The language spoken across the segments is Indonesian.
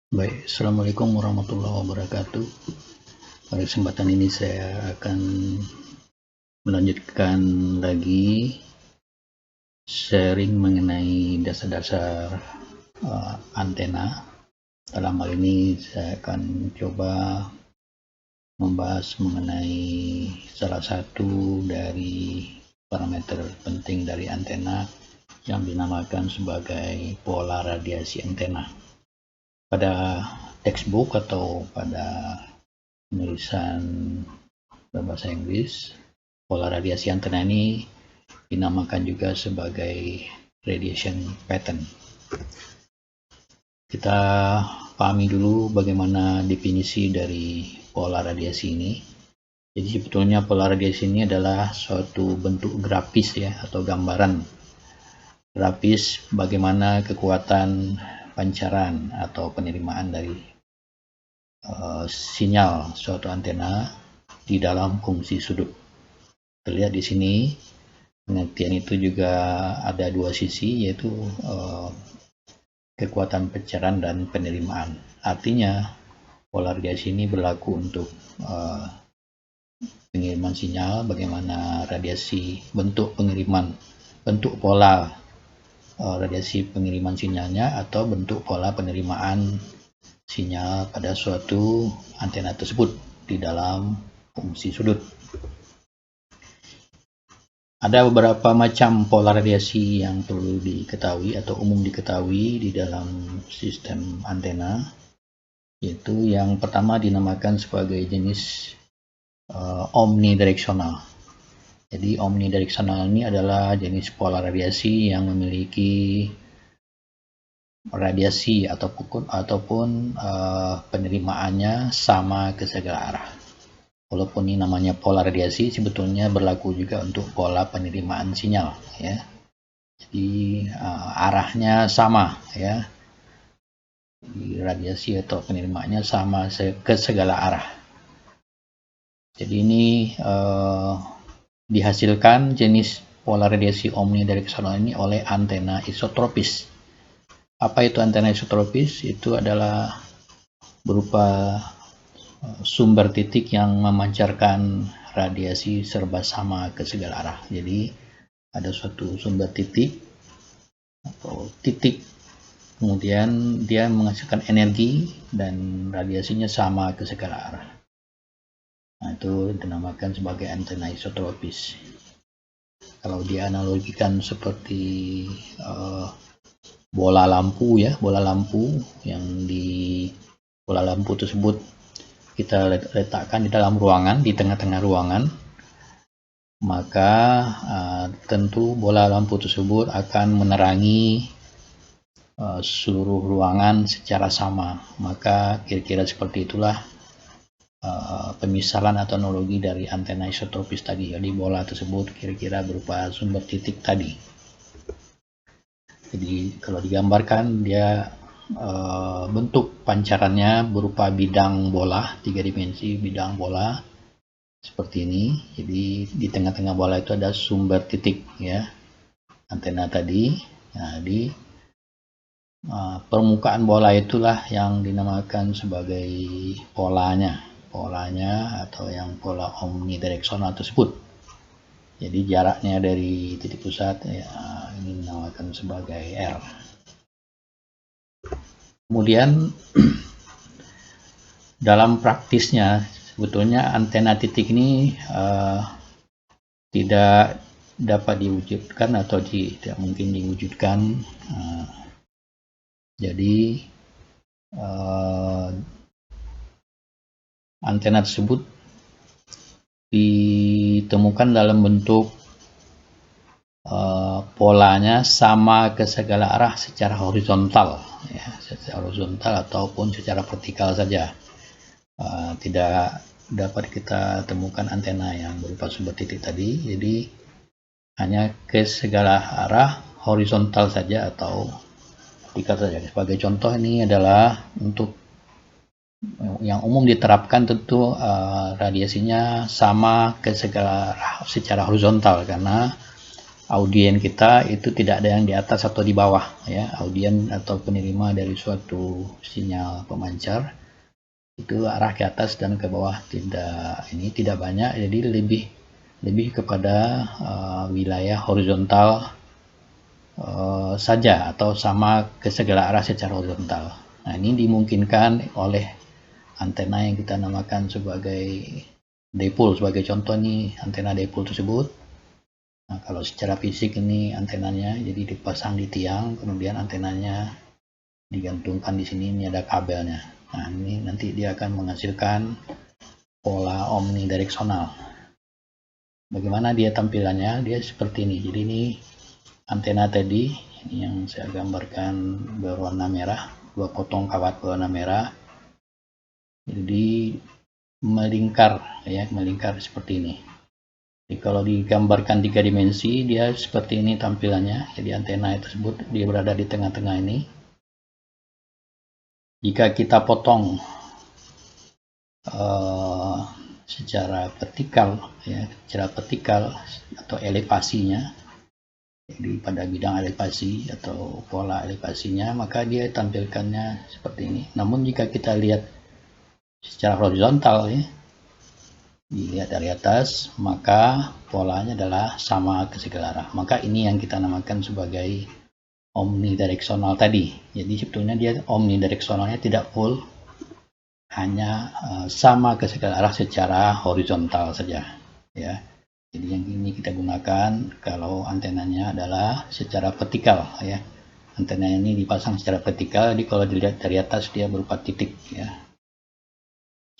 Baik, Assalamualaikum warahmatullahi wabarakatuh. Pada kesempatan ini saya akan melanjutkan lagi sharing mengenai dasar-dasar antena. Dalam hal ini saya akan coba membahas mengenai salah satu dari parameter penting dari antena yang dinamakan sebagai pola radiasi antena. Pada textbook atau pada penulisan bahasa Inggris, pola radiasi antena ini dinamakan juga sebagai radiation pattern. Kita pahami dulu bagaimana definisi dari pola radiasi ini. Jadi sebetulnya pola radiasi ini adalah suatu bentuk grafis ya, atau gambaran grafis bagaimana kekuatan pancaran atau penerimaan dari sinyal suatu antena di dalam fungsi sudut. Terlihat di sini pengertian itu juga ada dua sisi, yaitu kekuatan pancaran dan penerimaan. Artinya pola radiasi ini berlaku untuk pengiriman sinyal, bagaimana radiasi bentuk pengiriman, bentuk pola radiasi pengiriman sinyalnya atau bentuk pola penerimaan sinyal pada suatu antena tersebut di dalam fungsi sudut. Ada beberapa macam pola radiasi yang perlu diketahui atau umum diketahui di dalam sistem antena, yaitu yang pertama dinamakan sebagai jenis omnidireksional. Jadi omnidireksional ini adalah jenis pola radiasi yang memiliki radiasi ataupun penerimaannya sama ke segala arah. Walaupun ini namanya pola radiasi, sebetulnya berlaku juga untuk pola penerimaan sinyal ya. Jadi arahnya sama ya. Jadi radiasi atau penerimaannya sama ke segala arah. Jadi ini dihasilkan jenis pola radiasi omnidireksional ini oleh antena isotropis. Apa itu antena isotropis? Itu adalah berupa sumber titik yang memancarkan radiasi serba sama ke segala arah. Jadi ada suatu sumber titik atau titik, kemudian dia menghasilkan energi dan radiasinya sama ke segala arah. Nah, itu dinamakan sebagai antena isotropis. Kalau dianalogikan seperti bola lampu ya, bola lampu yang di bola lampu tersebut kita letakkan di dalam ruangan, di tengah-tengah ruangan, maka tentu bola lampu tersebut akan menerangi seluruh ruangan secara sama. Maka kira-kira seperti itulah pemisalan atau analogi dari antena isotropis tadi. Jadi bola tersebut kira-kira berupa sumber titik tadi. Jadi kalau digambarkan dia bentuk pancarannya berupa bidang bola, 3 dimensi bidang bola seperti ini. Jadi di tengah-tengah bola itu ada sumber titik ya, antena tadi. Nah, di permukaan bola itulah yang dinamakan sebagai polanya atau yang pola omnidireksional tersebut. Jadi jaraknya dari titik pusat ya, ini dinamakan sebagai R. Kemudian dalam praktisnya sebetulnya antena titik ini tidak dapat diwujudkan atau tidak mungkin diwujudkan. Jadi antena tersebut ditemukan dalam bentuk polanya sama ke segala arah secara horizontal ya, secara horizontal ataupun secara vertikal saja. Tidak dapat kita temukan antena yang berupa sumber titik tadi, jadi hanya ke segala arah horizontal saja atau vertikal saja. Sebagai contoh, ini adalah untuk yang umum diterapkan, tentu radiasinya sama ke segala arah secara horizontal, karena audien kita itu tidak ada yang di atas atau di bawah ya. Audien atau penerima dari suatu sinyal pemancar itu arah ke atas dan ke bawah tidak banyak, jadi lebih kepada wilayah horizontal saja atau sama ke segala arah secara horizontal. Nah, ini dimungkinkan oleh antena yang kita namakan sebagai dipole. Sebagai contoh nih antena dipole tersebut. Nah, kalau secara fisik ini antenanya jadi dipasang di tiang, kemudian antenanya digantungkan di sini, ini ada kabelnya. Nah, ini nanti dia akan menghasilkan pola omnidireksional. Bagaimana dia tampilannya? Dia seperti ini. Jadi ini antena tadi, ini yang saya gambarkan berwarna merah, 2 potong kawat berwarna merah. Jadi melingkar ya, melingkar seperti ini. Jadi kalau digambarkan 3 dimensi, dia seperti ini tampilannya. Jadi antena tersebut dia berada di tengah-tengah ini. Jika kita potong secara vertikal ya, secara vertikal atau elevasinya, jadi pada bidang elevasi atau pola elevasinya, maka dia tampilkannya seperti ini. Namun jika kita lihat secara horizontal ya, dilihat dari atas, maka polanya adalah sama ke segala arah. Maka ini yang kita namakan sebagai omnidireksional tadi. Jadi sebetulnya dia omnidireksionalnya tidak full, hanya sama ke segala arah secara horizontal saja ya. Jadi yang ini kita gunakan kalau antenanya adalah secara vertikal ya. Antena ini dipasang secara vertikal, jadi kalau dilihat dari atas dia berupa titik ya,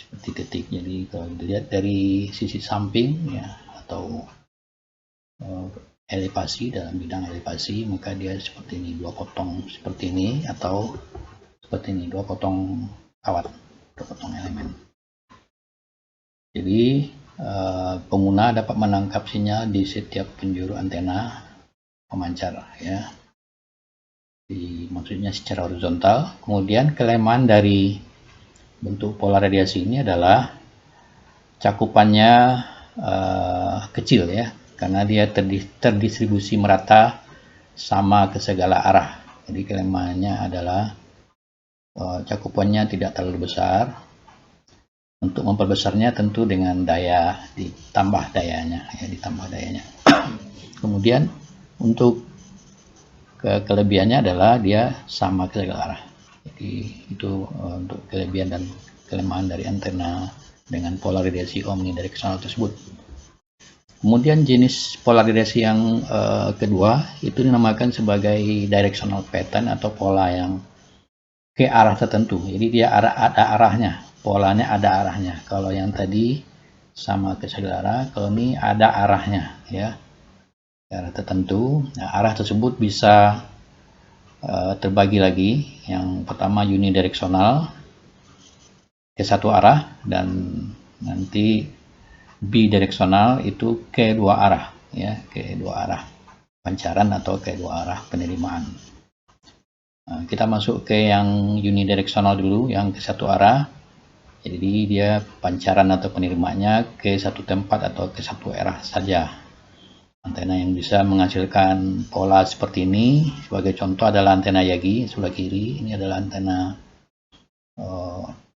seperti titik. Jadi kalau dilihat dari sisi samping ya atau elevasi, dalam bidang elevasi, maka dia seperti ini, 2 potong seperti ini, atau seperti ini, 2 potong kawat, 2 potong elemen. Jadi pengguna dapat menangkap sinyal di setiap penjuru antena pemancar ya. Maksudnya secara horizontal. Kemudian kelemahan dari bentuk pola radiasi ini adalah cakupannya kecil ya, karena dia terdistribusi merata sama ke segala arah. Jadi kelemahannya adalah cakupannya tidak terlalu besar. Untuk memperbesarnya tentu dengan daya ditambah dayanya ya, ditambah dayanya. Kemudian untuk kelebihannya adalah dia sama ke segala arah. Jadi itu untuk kelebihan dan kelemahan dari antena dengan pola radiasi omnidireksional tersebut. Kemudian jenis pola radiasi yang kedua itu dinamakan sebagai directional pattern atau pola yang ke arah tertentu. Jadi dia ada arahnya, polanya ada arahnya. Kalau yang tadi sama ke segala arah, kalau ini ada arahnya ya, arah tertentu. Nah, arah tersebut bisa terbagi lagi. Yang pertama unidireksional ke satu arah, dan nanti bidireksional itu ke 2 arah ya, ke 2 arah pancaran atau ke 2 arah penerimaan. Nah, kita masuk ke yang unidireksional dulu, yang ke satu arah. Jadi dia pancaran atau penerimanya ke satu tempat atau ke satu arah saja. Antena yang bisa menghasilkan pola seperti ini, sebagai contoh adalah antena Yagi sebelah kiri. Ini adalah antena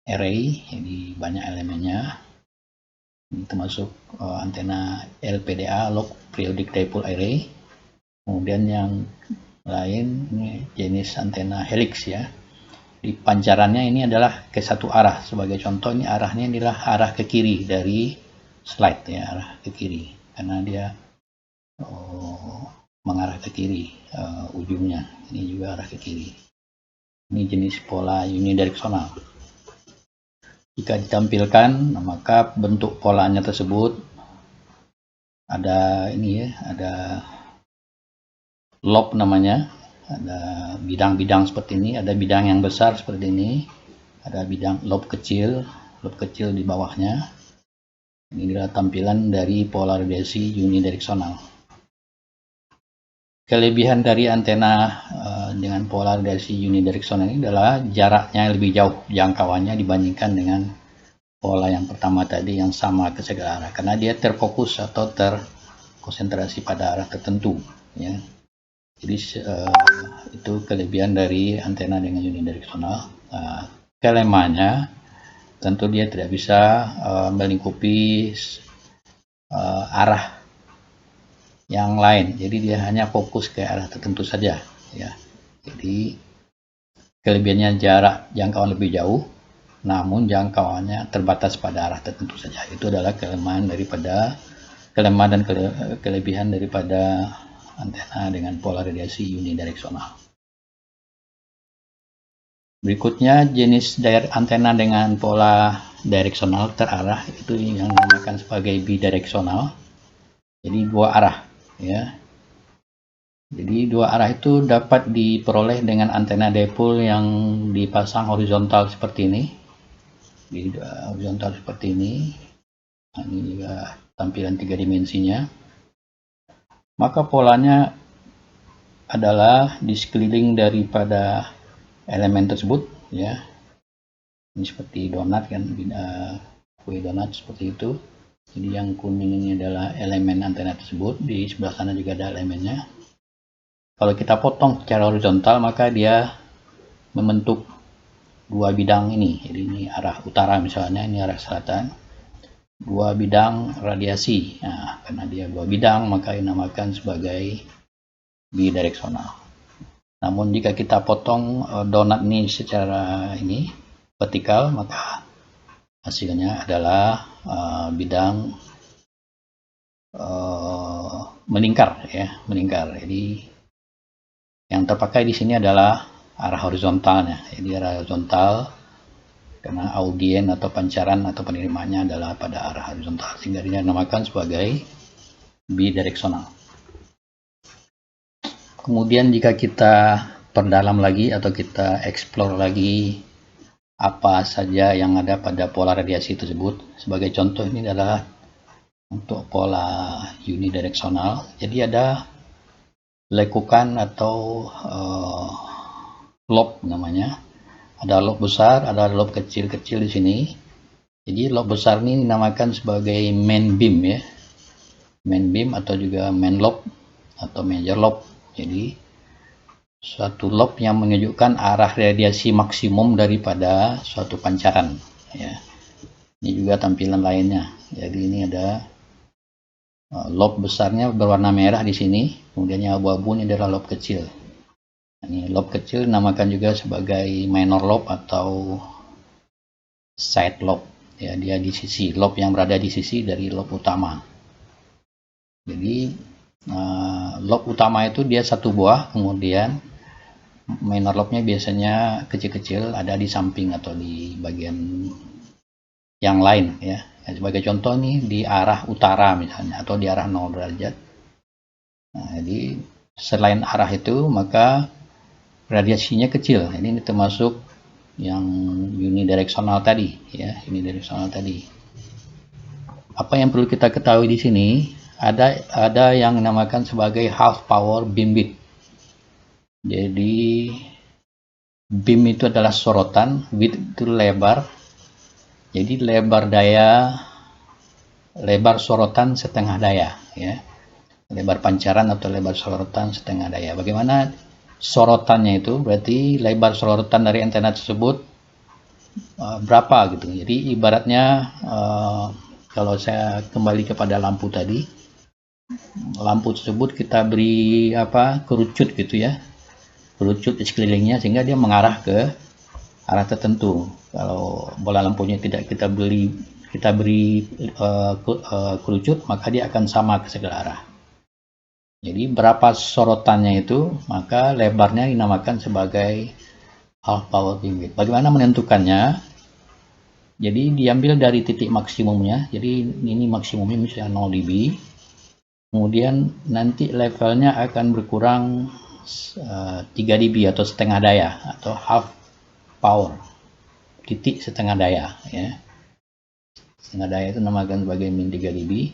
array, jadi banyak elemennya. Ini termasuk antena LPDA, Low Periodic Dipole Array. Kemudian yang lain ini jenis antena helix ya. Di pancarannya ini adalah ke satu arah. Sebagai contoh ini arahnya adalah arah ke kiri dari slide ya, arah ke kiri karena dia mengarah ke kiri ujungnya. Ini juga arah ke kiri. Ini jenis pola unidireksional. Jika ditampilkan, maka bentuk polanya tersebut ada ini ya, ada lobe namanya, ada bidang-bidang seperti ini, ada bidang yang besar seperti ini, ada bidang lobe kecil di bawahnya. Ini adalah tampilan dari pola radiasi unidireksional. Kelebihan dari antena dengan pola radiasi unidireksional ini adalah jaraknya lebih jauh jangkauannya dibandingkan dengan pola yang pertama tadi yang sama ke segala arah, karena dia terfokus atau konsentrasi pada arah tertentu, ya. Jadi itu kelebihan dari antena dengan unidireksional. Kelemahannya tentu dia tidak bisa melingkupi arah yang lain, jadi dia hanya fokus ke arah tertentu saja, ya. Jadi kelebihannya jarak jangkauan lebih jauh, namun jangkauannya terbatas pada arah tertentu saja. Itu adalah kelemahan dan kelebihan daripada antena dengan pola radiasi unidireksional. Berikutnya jenis antena dengan pola direksional terarah, itu yang dinamakan sebagai bidireksional. Jadi dua arah, ya. Jadi dua arah itu dapat diperoleh dengan antena dipol yang dipasang horizontal seperti ini. Di horizontal seperti ini. Nah, ini juga tampilan 3 dimensinya. Maka polanya adalah di sekeliling daripada elemen tersebut, ya. Ini seperti donat kan, kue donat seperti itu. Jadi yang kuning ini adalah elemen antena tersebut, di sebelah sana juga ada elemennya. Kalau kita potong secara horizontal, maka dia membentuk dua bidang ini. Jadi ini arah utara misalnya, ini arah selatan. Dua bidang radiasi. Nah, karena dia dua bidang, maka dinamakan sebagai bidireksional. Namun jika kita potong donat ini secara ini vertikal, maka hasilnya adalah bidang melingkar, ya, melingkar. Jadi yang terpakai di sini adalah arah horizontalnya. Jadi arah horizontal karena audien atau pancaran atau penerimanya adalah pada arah horizontal, sehingga dinamakan sebagai bidireksional. Kemudian jika kita perdalam lagi atau kita explore lagi apa saja yang ada pada pola radiasi tersebut, sebagai contoh ini adalah untuk pola unidireksional. Jadi ada lekukan atau lob namanya. Ada lob besar, ada lob kecil-kecil di sini. Jadi lob besar ini dinamakan sebagai main beam, ya. Main beam atau juga main lob atau major lob. Jadi suatu lob yang menunjukkan arah radiasi maksimum daripada suatu pancaran, ya. Ini juga tampilan lainnya. Jadi ini ada lob besarnya berwarna merah di sini, kemudian yang abu-abu ini adalah lob kecil. Ini lob kecil dinamakan juga sebagai minor lob atau side lob, ya. Dia di sisi, lob yang berada di sisi dari lob utama. Jadi lob utama itu dia satu buah, kemudian minor lobnya biasanya kecil-kecil, ada di samping atau di bagian yang lain, ya. Sebagai contoh nih di arah utara misalnya, atau di arah 0 derajat. Nah, jadi selain arah itu maka radiasinya kecil. Ini termasuk yang unidireksional tadi, ya, unidireksional tadi. Apa yang perlu kita ketahui di sini, ada yang dinamakan sebagai half power beamwidth. Jadi beam itu adalah sorotan, width itu lebar. Jadi lebar sorotan setengah daya, ya. Lebar pancaran atau lebar sorotan setengah daya. Bagaimana sorotannya itu? Berarti lebar sorotan dari antena tersebut berapa gitu. Jadi ibaratnya kalau saya kembali kepada lampu tadi, lampu tersebut kita beri kerucut gitu, ya. Kerucut di sekelilingnya sehingga dia mengarah ke arah tertentu. Kalau bola lampunya tidak kita beri kerucut, maka dia akan sama ke segala arah. Jadi berapa sorotannya itu, maka lebarnya dinamakan sebagai half power beamwidth. Bagaimana menentukannya? Jadi diambil dari titik maksimumnya. Jadi ini maksimumnya misalnya 0 dB. Kemudian nanti levelnya akan berkurang 3 dB atau setengah daya atau half power, titik setengah daya, ya. Setengah daya itu namakan sebagai min 3 dB.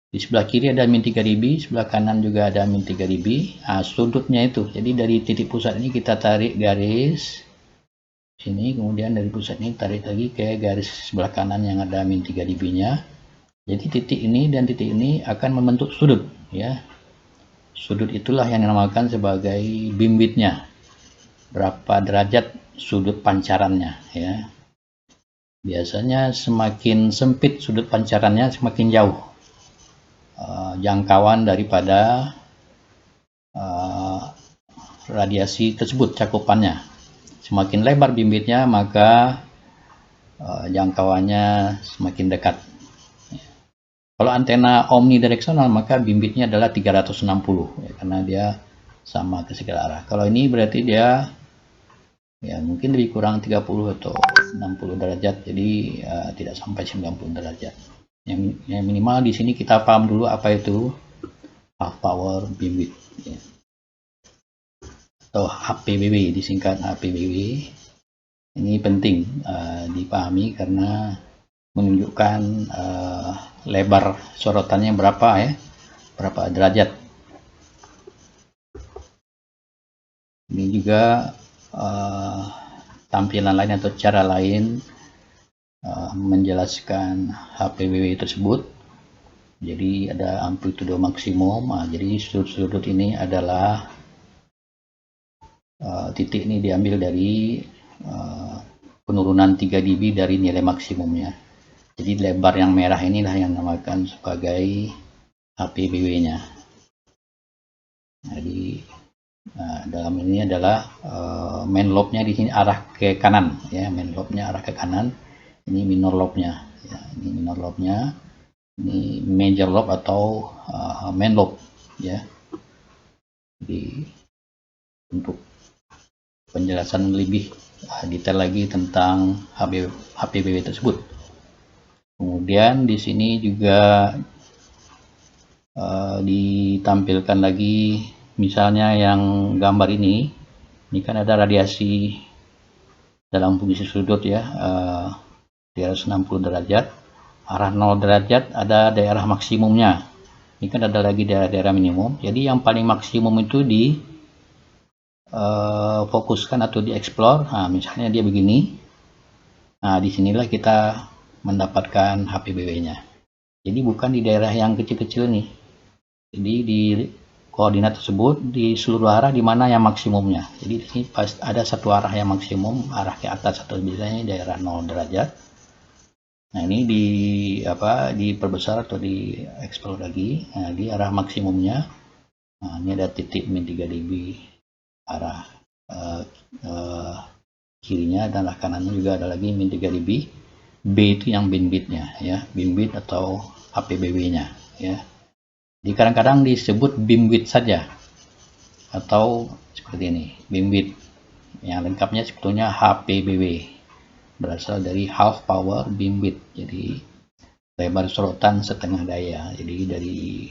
Di sebelah kiri ada min 3 dB, sebelah kanan juga ada min 3 dB. Nah, sudutnya itu. Jadi dari titik pusat ini kita tarik garis sini, kemudian dari pusat ini tarik lagi ke garis sebelah kanan yang ada min 3 dB-nya. Jadi titik ini dan titik ini akan membentuk sudut, ya. Sudut itulah yang dinamakan sebagai beam width-nya. Berapa derajat sudut pancarannya, ya. Biasanya semakin sempit sudut pancarannya, semakin jauh jangkauan daripada radiasi tersebut, cakupannya. Semakin lebar beam width-nya, maka jangkauannya semakin dekat. Kalau antena omnidireksional, maka beam width-nya adalah 360, ya, karena dia sama ke segala arah. Kalau ini berarti dia ya mungkin lebih kurang 30 atau 60 derajat, jadi tidak sampai 90 derajat. Yang minimal di sini kita paham dulu apa itu half power beam width, ya. Atau HPBW, disingkat HPBW. Ini penting dipahami karena menunjukkan lebar sorotannya berapa, ya, berapa derajat. Ini juga tampilan lain atau cara lain menjelaskan HPBW tersebut. Jadi ada amplitudo maksimum. Jadi sudut-sudut ini adalah titik ini diambil dari penurunan 3 dB dari nilai maksimumnya. Jadi lebar yang merah inilah yang dinamakan sebagai HPBW-nya. Jadi dalam ini adalah main lobe-nya di sini arah ke kanan, ya, main lobe-nya arah ke kanan. Ini minor lobe-nya, ya, ini minor lobe-nya. Ini major lobe atau main lobe, ya. Jadi untuk penjelasan lebih detail lagi tentang HPBW tersebut. Kemudian di sini juga ditampilkan lagi, misalnya yang gambar ini kan ada radiasi dalam posisi sudut, ya, 360 derajat. Arah 0 derajat ada daerah maksimumnya. Ini kan ada lagi daerah-daerah minimum. Jadi yang paling maksimum itu di fokuskan atau dieksplor. Nah, misalnya dia begini. Nah, disinilah kita mendapatkan HPBW-nya. Jadi bukan di daerah yang kecil-kecil nih. Jadi di koordinat tersebut di seluruh arah di mana yang maksimumnya. Jadi di sini pas ada satu arah yang maksimum, arah ke atas atau biasanya daerah 0 derajat. Nah, ini diperbesar atau dieksplor lagi. Nah, di arah maksimumnya. Nah, ini ada titik min 3 dB arah kirinya, dan arah kanannya juga ada lagi min 3 dB. B itu yang beam width-nya, ya, beam width atau HPBW-nya, ya. Jadi kadang-kadang disebut beam width saja atau seperti ini, beam width. Yang lengkapnya sebetulnya HPBW. Berasal dari half power beam width, jadi lebar sorotan setengah daya. Jadi dari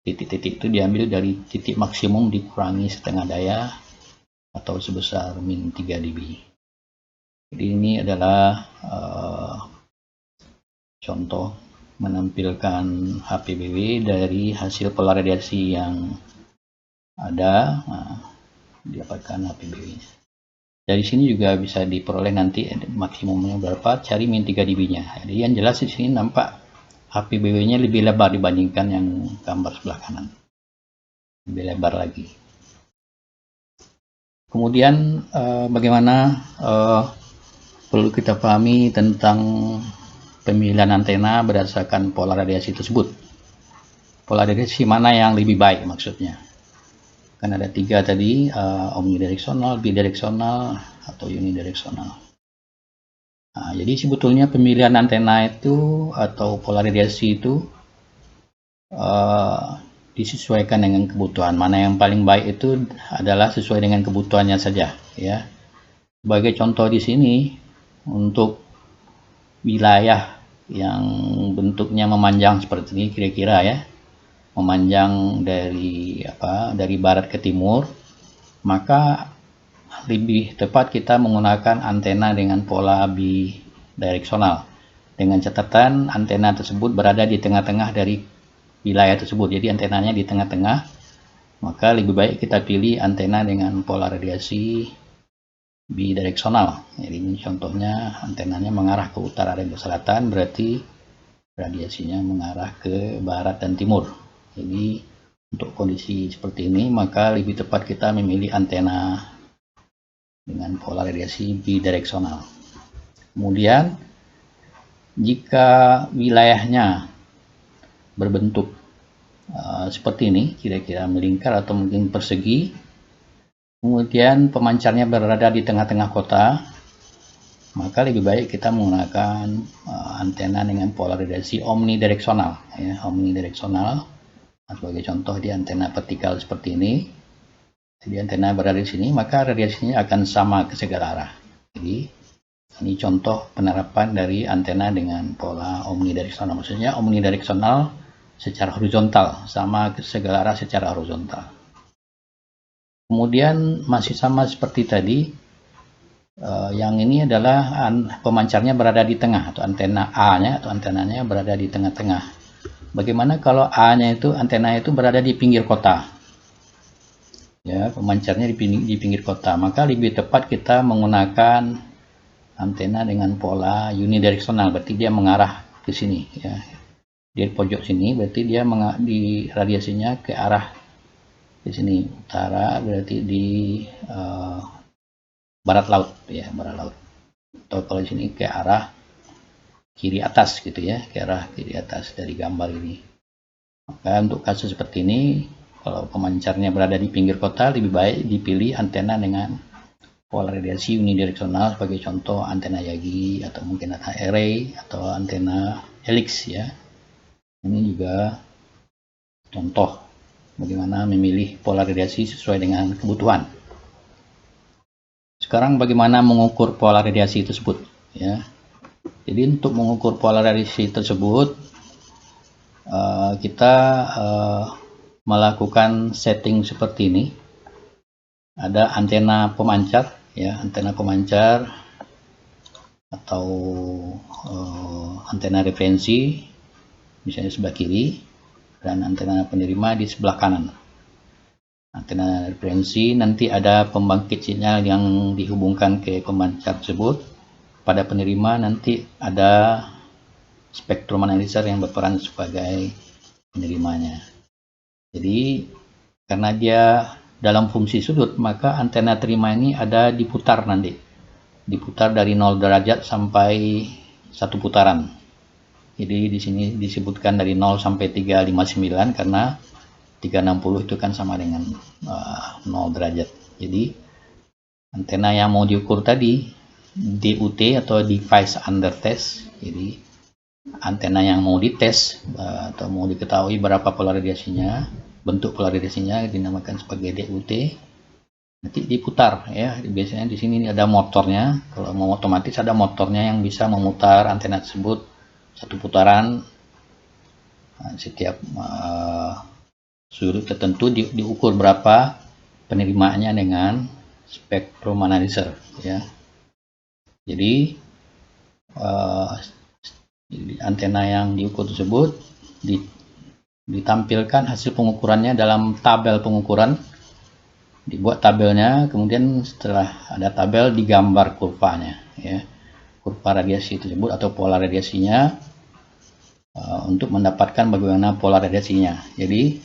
titik-titik itu diambil dari titik maksimum dikurangi setengah daya atau sebesar min 3 dB. Jadi ini adalah contoh menampilkan HPBW dari hasil pola radiasi yang ada. Nah, didapatkan HPBW-nya. Dari sini juga bisa diperoleh nanti maksimumnya berapa, cari min 3 dB-nya. Jadi yang jelas di sini nampak HPBW-nya lebih lebar dibandingkan yang gambar sebelah kanan. Lebih lebar lagi. Kemudian bagaimana perlu kita pahami tentang pemilihan antena berdasarkan pola radiasi tersebut. Pola radiasi mana yang lebih baik maksudnya. Kan ada 3 tadi, omnidireksional, bidireksional, atau unidireksional. Nah, jadi sebetulnya pemilihan antena itu atau pola radiasi itu disesuaikan dengan kebutuhan. Mana yang paling baik itu adalah sesuai dengan kebutuhannya saja, ya. Sebagai contoh di sini, untuk wilayah yang bentuknya memanjang seperti ini kira-kira, ya, memanjang dari barat ke timur, maka lebih tepat kita menggunakan antena dengan pola bidireksional, dengan catatan antena tersebut berada di tengah-tengah dari wilayah tersebut. Jadi antenanya di tengah-tengah, maka lebih baik kita pilih antena dengan pola radiasi bidireksional. Jadi ini contohnya antenanya mengarah ke utara dan ke selatan, berarti radiasinya mengarah ke barat dan timur. Jadi untuk kondisi seperti ini maka lebih tepat kita memilih antena dengan pola radiasi bidireksional. Kemudian jika wilayahnya berbentuk seperti ini, kira-kira melingkar atau mungkin persegi, kemudian pemancarnya berada di tengah-tengah kota, maka lebih baik kita menggunakan antena dengan pola radiasi omnidireksional, ya, omnidireksional. Sebagai contoh di antena vertikal seperti ini, jadi antena berada di sini, maka radiasinya akan sama ke segala arah. Jadi ini contoh penerapan dari antena dengan pola omnidireksional. Maksudnya omnidireksional secara horizontal, sama ke segala arah secara horizontal. Kemudian masih sama seperti tadi, yang ini adalah pemancarnya berada di tengah, atau antena A-nya atau antenanya berada di tengah-tengah. Bagaimana kalau A-nya itu antena itu berada di pinggir kota? Ya, pemancarnya di pinggir kota, maka lebih tepat kita menggunakan antena dengan pola unidireksional, berarti dia mengarah ke sini, ya. Di pojok sini berarti dia di radiasinya ke arah di sini, utara berarti di barat laut, ya, barat laut. Atau kalau di sini ke arah kiri atas gitu, ya, ke arah kiri atas dari gambar ini. Maka untuk kasus seperti ini, kalau pemancarnya berada di pinggir kota, lebih baik dipilih antena dengan pola radiasi unidireksional, sebagai contoh antena Yagi atau mungkin antena array atau antena helix, ya. Ini juga contoh bagaimana memilih pola radiasi sesuai dengan kebutuhan. Sekarang bagaimana mengukur pola radiasi tersebut, ya. Jadi untuk mengukur pola radiasi tersebut, kita melakukan setting seperti ini. Ada antena pemancar, ya, antena pemancar atau antena referensi, misalnya sebelah kiri, dan antena penerima di sebelah kanan. Antena referensi nanti ada pembangkit sinyal yang dihubungkan ke pemancar tersebut. Pada penerima nanti ada spektrum analyzer yang berperan sebagai penerimanya. Jadi karena dia dalam fungsi sudut, maka antena terima ini ada diputar nanti. Diputar dari 0 derajat sampai 1 putaran. Jadi di sini disebutkan dari 0 sampai 359 karena 360 itu kan sama dengan 0 derajat. Jadi antena yang mau diukur tadi DUT atau device under test. Jadi antena yang mau dites atau mau diketahui berapa pola radiasinya, bentuk pola radiasinya dinamakan sebagai DUT. Nanti diputar, ya. Biasanya di sini ada motornya. Kalau mau otomatis ada motornya yang bisa memutar antena tersebut 1 putaran. Setiap sudut tertentu diukur berapa penerimanya dengan spektrum analyzer, ya. Jadi antena yang diukur tersebut ditampilkan hasil pengukurannya dalam tabel pengukuran. Dibuat tabelnya, kemudian setelah ada tabel digambar kurvanya, ya, kurva radiasi tersebut atau pola radiasinya, untuk mendapatkan bagaimana pola radiasinya. Jadi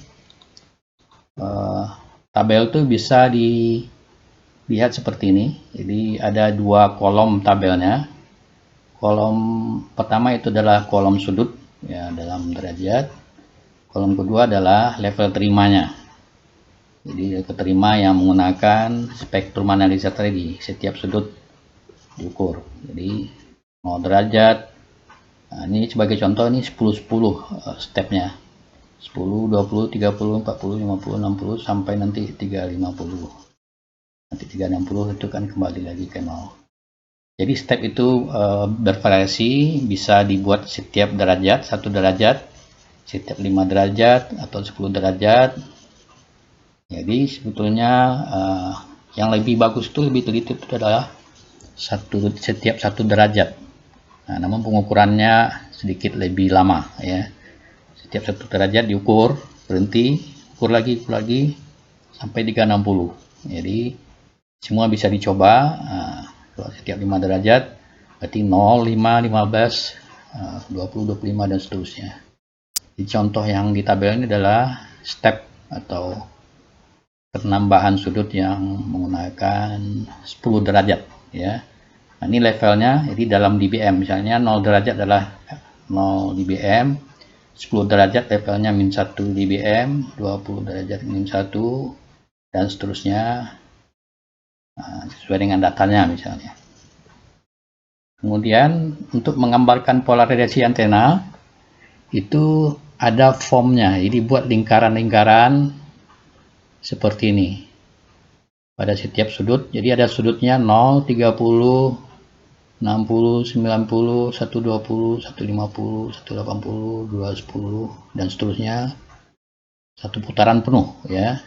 tabel itu bisa dilihat seperti ini. Jadi ada 2 kolom tabelnya. Kolom pertama itu adalah kolom sudut, ya, dalam derajat. Kolom kedua adalah level terimanya. Jadi keterima yang menggunakan spektrum analyzer tadi, setiap sudut diukur. Jadi 0 derajat. Nah, ini sebagai contoh, ini 10-10 stepnya. 10, 20, 30, 40, 50, 60 sampai nanti 350. Nanti 360 itu kan kembali lagi ke 0. Jadi step itu bervariasi, bisa dibuat setiap derajat, 1 derajat, setiap 5 derajat atau 10 derajat. Jadi sebetulnya yang lebih bagus itu, lebih teliti itu adalah setiap 1 derajat. Nah, namun pengukurannya sedikit lebih lama, ya. Setiap 1 derajat diukur, berhenti, ukur lagi sampai 360. Jadi semua bisa dicoba. Kalau setiap 5 derajat berarti 0, 5, 15, 20, 25 dan seterusnya. Di contoh yang di tabel ini adalah step atau penambahan sudut yang menggunakan 10 derajat ya. Nah, ini levelnya, jadi dalam dBm misalnya 0 derajat adalah 0 dBm, 10 derajat levelnya min 1 dBm, 20 derajat min 1 dan seterusnya, sesuai dengan datanya misalnya. Kemudian untuk menggambarkan pola radiasi antena itu ada formnya, jadi buat lingkaran-lingkaran seperti ini pada setiap sudut. Jadi ada sudutnya 0, 30, 60, 90, 120, 150, 180, 210 dan seterusnya, satu putaran penuh ya.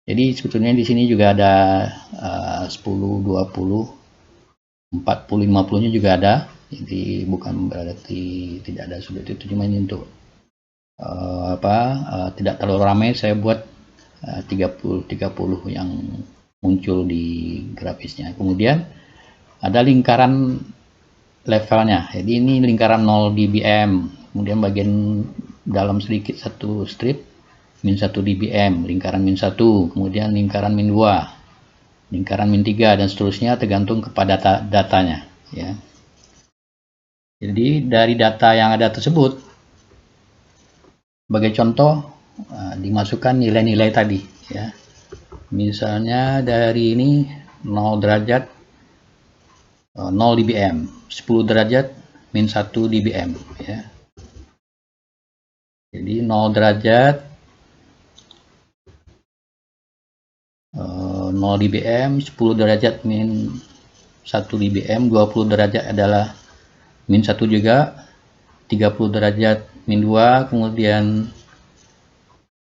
Jadi sebetulnya di sini juga ada 10, 20, 40, 50-nya juga ada. Jadi bukan berarti tidak ada sudut itu, cuma ini untuk tidak terlalu ramai saya buat 30 yang muncul di grafisnya. Kemudian ada lingkaran levelnya. Jadi ini lingkaran 0 dBm. Kemudian bagian dalam sedikit satu strip min 1 dBm, lingkaran min 1, kemudian lingkaran min 2, lingkaran min 3 dan seterusnya tergantung kepada datanya ya. Jadi dari data yang ada tersebut, sebagai contoh dimasukkan nilai-nilai tadi ya. Misalnya dari ini 0 derajat 0 dBm, 10 derajat min 1 dBm ya. Jadi 0 derajat 0 dBm, 10 derajat min 1 dBm, 20 derajat adalah min 1 juga, 30 derajat min 2, kemudian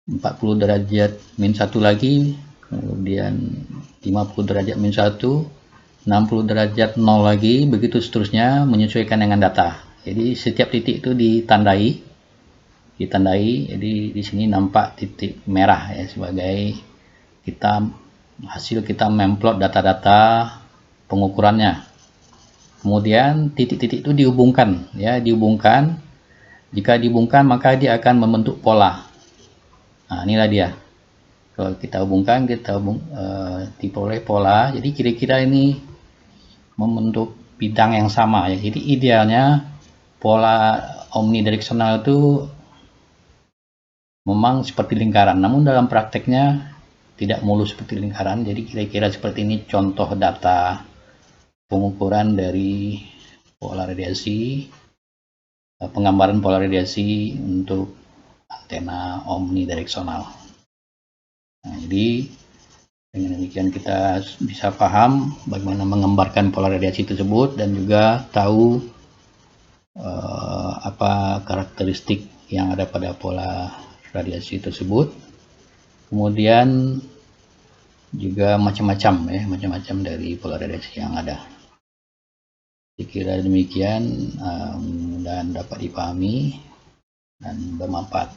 40 derajat min 1 lagi, kemudian 50 derajat min 1, 60 derajat 0 lagi, begitu seterusnya menyesuaikan dengan data. Jadi setiap titik itu ditandai. Jadi di sini nampak titik merah ya, sebagai hasil kita memplot data-data pengukurannya. Kemudian titik-titik itu dihubungkan ya, jika dihubungkan maka dia akan membentuk pola. Nah, inilah dia. Kalau kita hubungkan, diperoleh pola. Jadi kira-kira ini membentuk bidang yang sama ya. Jadi idealnya pola omnidireksional itu memang seperti lingkaran, namun dalam prakteknya tidak mulus seperti lingkaran. Jadi kira-kira seperti ini contoh data pengukuran dari pola radiasi, penggambaran pola radiasi untuk antena omnidireksional. Nah, jadi dengan demikian kita bisa paham bagaimana menggambarkan pola radiasi tersebut dan juga tahu apa karakteristik yang ada pada pola radiasi tersebut. Kemudian juga macam-macam dari pola radiasi yang ada. Dikira demikian, mudah-mudahan dapat dipahami dan bermanfaat.